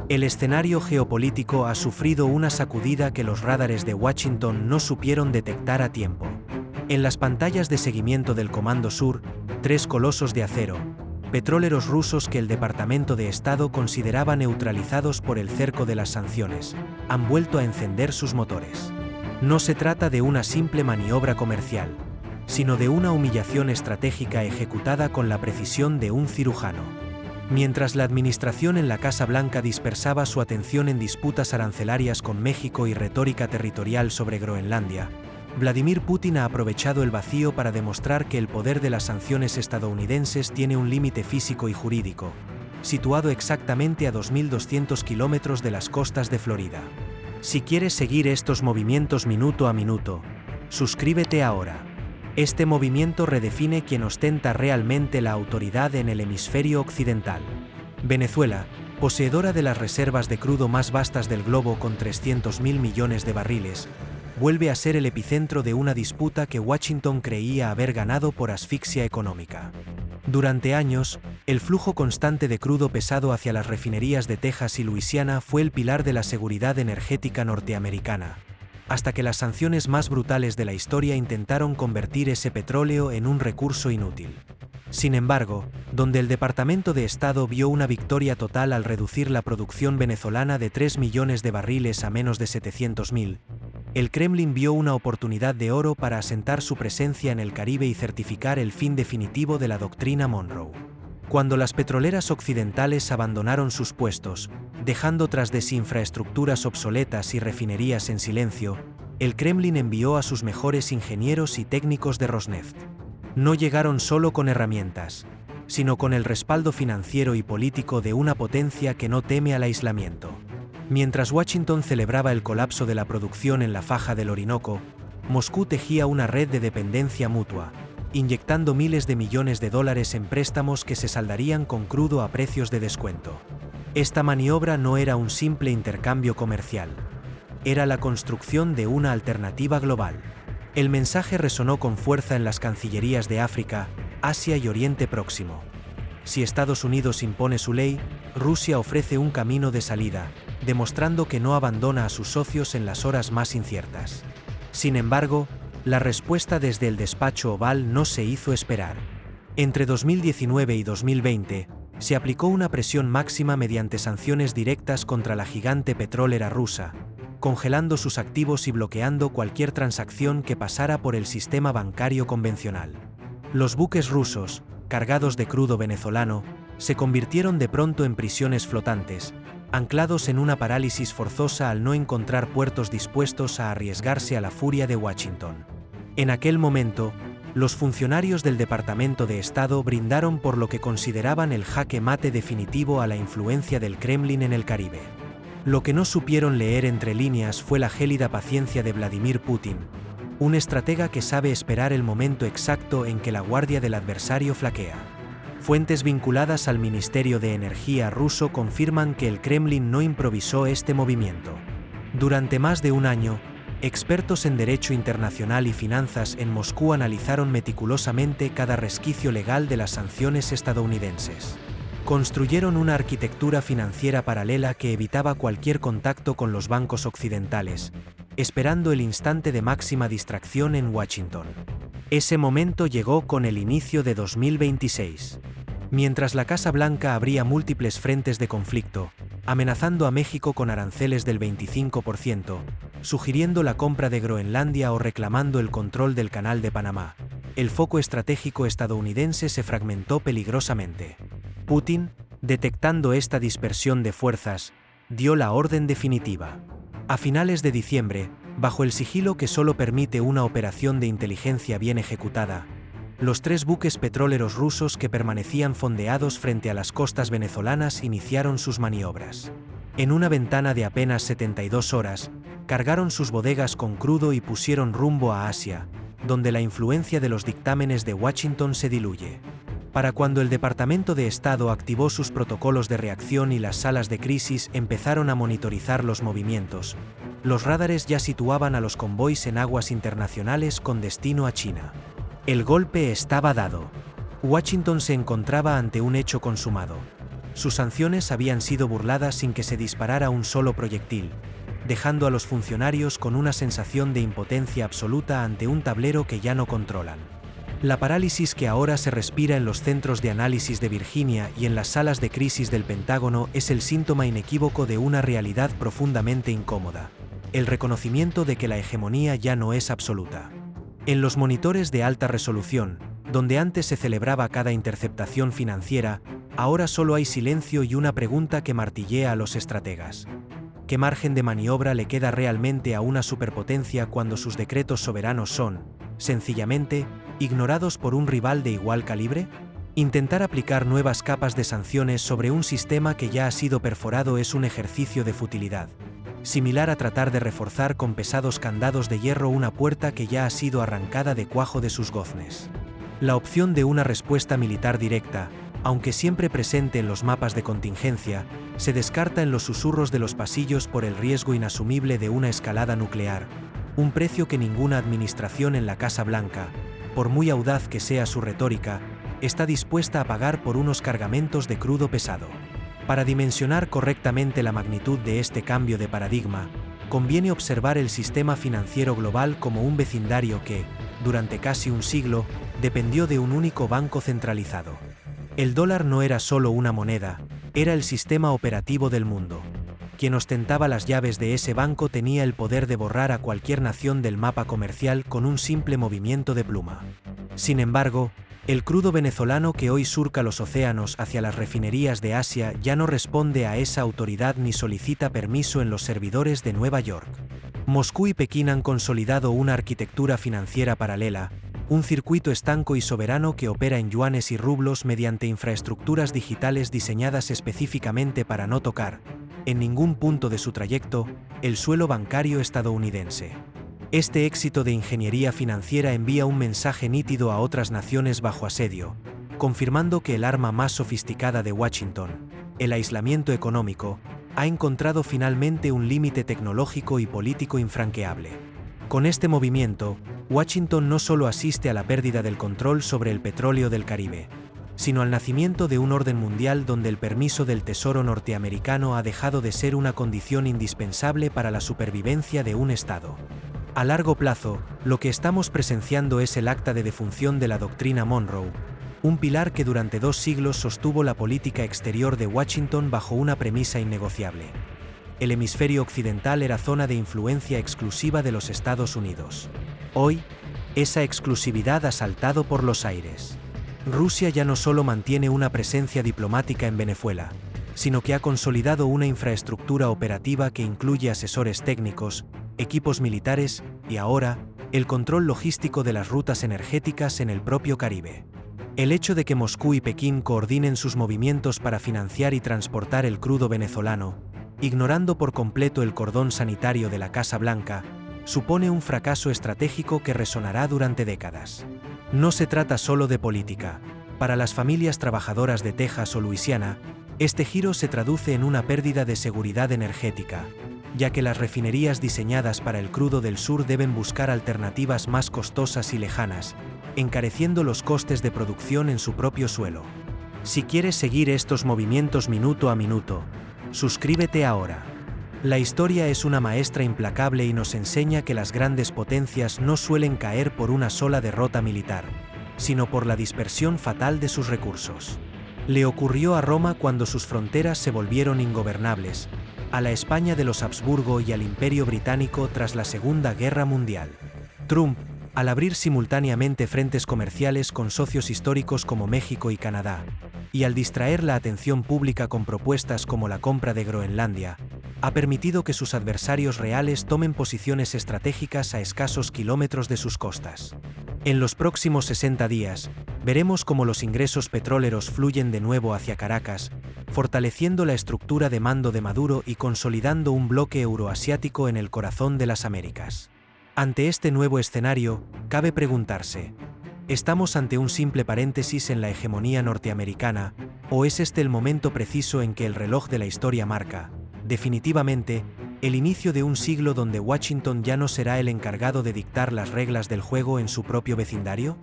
El escenario geopolítico ha sufrido una sacudida que los radares de Washington no supieron detectar a tiempo. En las pantallas de seguimiento del Comando Sur, tres colosos de acero, petróleros rusos que el Departamento de Estado consideraba neutralizados por el cerco de las sanciones, han vuelto a encender sus motores. No se trata de una simple maniobra comercial, sino de una humillación estratégica ejecutada con la precisión de un cirujano. Mientras la administración en la Casa Blanca dispersaba su atención en disputas arancelarias con México y retórica territorial sobre Groenlandia, Vladimir Putin ha aprovechado el vacío para demostrar que el poder de las sanciones estadounidenses tiene un límite físico y jurídico, situado exactamente a 2.200 kilómetros de las costas de Florida. Si quieres seguir estos movimientos minuto a minuto, suscríbete ahora. Este movimiento redefine quién ostenta realmente la autoridad en el hemisferio occidental. Venezuela, poseedora de las reservas de crudo más vastas del globo con 300.000 millones de barriles, vuelve a ser el epicentro de una disputa que Washington creía haber ganado por asfixia económica. Durante años, el flujo constante de crudo pesado hacia las refinerías de Texas y Luisiana fue el pilar de la seguridad energética norteamericana, hasta que las sanciones más brutales de la historia intentaron convertir ese petróleo en un recurso inútil. Sin embargo, donde el Departamento de Estado vio una victoria total al reducir la producción venezolana de 3 millones de barriles a menos de 700.000, el Kremlin vio una oportunidad de oro para asentar su presencia en el Caribe y certificar el fin definitivo de la doctrina Monroe. Cuando las petroleras occidentales abandonaron sus puestos, dejando tras de sí infraestructuras obsoletas y refinerías en silencio, el Kremlin envió a sus mejores ingenieros y técnicos de Rosneft. No llegaron solo con herramientas, sino con el respaldo financiero y político de una potencia que no teme al aislamiento. Mientras Washington celebraba el colapso de la producción en la faja del Orinoco, Moscú tejía una red de dependencia mutua, inyectando miles de millones de dólares en préstamos que se saldarían con crudo a precios de descuento. Esta maniobra no era un simple intercambio comercial. Era la construcción de una alternativa global. El mensaje resonó con fuerza en las cancillerías de África, Asia y Oriente Próximo. Si Estados Unidos impone su ley, Rusia ofrece un camino de salida, demostrando que no abandona a sus socios en las horas más inciertas. Sin embargo, la respuesta desde el despacho Oval no se hizo esperar. Entre 2019 y 2020, se aplicó una presión máxima mediante sanciones directas contra la gigante petrolera rusa, congelando sus activos y bloqueando cualquier transacción que pasara por el sistema bancario convencional. Los buques rusos, cargados de crudo venezolano, se convirtieron de pronto en prisiones flotantes, anclados en una parálisis forzosa al no encontrar puertos dispuestos a arriesgarse a la furia de Washington. En aquel momento, los funcionarios del Departamento de Estado brindaron por lo que consideraban el jaque mate definitivo a la influencia del Kremlin en el Caribe. Lo que no supieron leer entre líneas fue la gélida paciencia de Vladimir Putin, un estratega que sabe esperar el momento exacto en que la guardia del adversario flaquea. Fuentes vinculadas al Ministerio de Energía ruso confirman que el Kremlin no improvisó este movimiento. Durante más de un año, expertos en derecho internacional y finanzas en Moscú analizaron meticulosamente cada resquicio legal de las sanciones estadounidenses. Construyeron una arquitectura financiera paralela que evitaba cualquier contacto con los bancos occidentales, esperando el instante de máxima distracción en Washington. Ese momento llegó con el inicio de 2026. Mientras la Casa Blanca abría múltiples frentes de conflicto, amenazando a México con aranceles del 25%, sugiriendo la compra de Groenlandia o reclamando el control del Canal de Panamá, el foco estratégico estadounidense se fragmentó peligrosamente. Putin, detectando esta dispersión de fuerzas, dio la orden definitiva. A finales de diciembre, bajo el sigilo que solo permite una operación de inteligencia bien ejecutada, los tres buques petroleros rusos que permanecían fondeados frente a las costas venezolanas iniciaron sus maniobras. En una ventana de apenas 72 horas, cargaron sus bodegas con crudo y pusieron rumbo a Asia, donde la influencia de los dictámenes de Washington se diluye. Para cuando el Departamento de Estado activó sus protocolos de reacción y las salas de crisis empezaron a monitorizar los movimientos, los radares ya situaban a los convoys en aguas internacionales con destino a China. El golpe estaba dado. Washington se encontraba ante un hecho consumado. Sus sanciones habían sido burladas sin que se disparara un solo proyectil, dejando a los funcionarios con una sensación de impotencia absoluta ante un tablero que ya no controlan. La parálisis que ahora se respira en los centros de análisis de Virginia y en las salas de crisis del Pentágono es el síntoma inequívoco de una realidad profundamente incómoda: el reconocimiento de que la hegemonía ya no es absoluta. En los monitores de alta resolución, donde antes se celebraba cada interceptación financiera, ahora solo hay silencio y una pregunta que martillea a los estrategas: ¿qué margen de maniobra le queda realmente a una superpotencia cuando sus decretos soberanos son, sencillamente, ignorados por un rival de igual calibre? Intentar aplicar nuevas capas de sanciones sobre un sistema que ya ha sido perforado es un ejercicio de futilidad, similar a tratar de reforzar con pesados candados de hierro una puerta que ya ha sido arrancada de cuajo de sus goznes. La opción de una respuesta militar directa, aunque siempre presente en los mapas de contingencia, se descarta en los susurros de los pasillos por el riesgo inasumible de una escalada nuclear, un precio que ninguna administración en la Casa Blanca, por muy audaz que sea su retórica, está dispuesta a pagar por unos cargamentos de crudo pesado. Para dimensionar correctamente la magnitud de este cambio de paradigma, conviene observar el sistema financiero global como un vecindario que, durante casi un siglo, dependió de un único banco centralizado. El dólar no era solo una moneda, era el sistema operativo del mundo. Quien ostentaba las llaves de ese banco tenía el poder de borrar a cualquier nación del mapa comercial con un simple movimiento de pluma. Sin embargo, el crudo venezolano que hoy surca los océanos hacia las refinerías de Asia ya no responde a esa autoridad ni solicita permiso en los servidores de Nueva York. Moscú y Pekín han consolidado una arquitectura financiera paralela, un circuito estanco y soberano que opera en yuanes y rublos mediante infraestructuras digitales diseñadas específicamente para no tocar, en ningún punto de su trayecto, el suelo bancario estadounidense. Este éxito de ingeniería financiera envía un mensaje nítido a otras naciones bajo asedio, confirmando que el arma más sofisticada de Washington, el aislamiento económico, ha encontrado finalmente un límite tecnológico y político infranqueable. Con este movimiento, Washington no solo asiste a la pérdida del control sobre el petróleo del Caribe, sino al nacimiento de un orden mundial donde el permiso del Tesoro norteamericano ha dejado de ser una condición indispensable para la supervivencia de un Estado. A largo plazo, lo que estamos presenciando es el acta de defunción de la doctrina Monroe, un pilar que durante 2 siglos sostuvo la política exterior de Washington bajo una premisa innegociable: el hemisferio occidental era zona de influencia exclusiva de los Estados Unidos. Hoy, esa exclusividad ha saltado por los aires. Rusia ya no solo mantiene una presencia diplomática en Venezuela, sino que ha consolidado una infraestructura operativa que incluye asesores técnicos, equipos militares y ahora, el control logístico de las rutas energéticas en el propio Caribe. El hecho de que Moscú y Pekín coordinen sus movimientos para financiar y transportar el crudo venezolano, ignorando por completo el cordón sanitario de la Casa Blanca, supone un fracaso estratégico que resonará durante décadas. No se trata solo de política. Para las familias trabajadoras de Texas o Luisiana, este giro se traduce en una pérdida de seguridad energética, ya que las refinerías diseñadas para el crudo del sur deben buscar alternativas más costosas y lejanas, encareciendo los costes de producción en su propio suelo. Si quieres seguir estos movimientos minuto a minuto, suscríbete ahora. La historia es una maestra implacable y nos enseña que las grandes potencias no suelen caer por una sola derrota militar, sino por la dispersión fatal de sus recursos. Le ocurrió a Roma cuando sus fronteras se volvieron ingobernables, a la España de los Habsburgo y al Imperio Británico tras la Segunda Guerra Mundial. Trump, al abrir simultáneamente frentes comerciales con socios históricos como México y Canadá, y al distraer la atención pública con propuestas como la compra de Groenlandia, ha permitido que sus adversarios reales tomen posiciones estratégicas a escasos kilómetros de sus costas. En los próximos 60 días, veremos cómo los ingresos petroleros fluyen de nuevo hacia Caracas, fortaleciendo la estructura de mando de Maduro y consolidando un bloque euroasiático en el corazón de las Américas. Ante este nuevo escenario, cabe preguntarse: ¿estamos ante un simple paréntesis en la hegemonía norteamericana, o es este el momento preciso en que el reloj de la historia marca, definitivamente, el inicio de un siglo donde Washington ya no será el encargado de dictar las reglas del juego en su propio vecindario?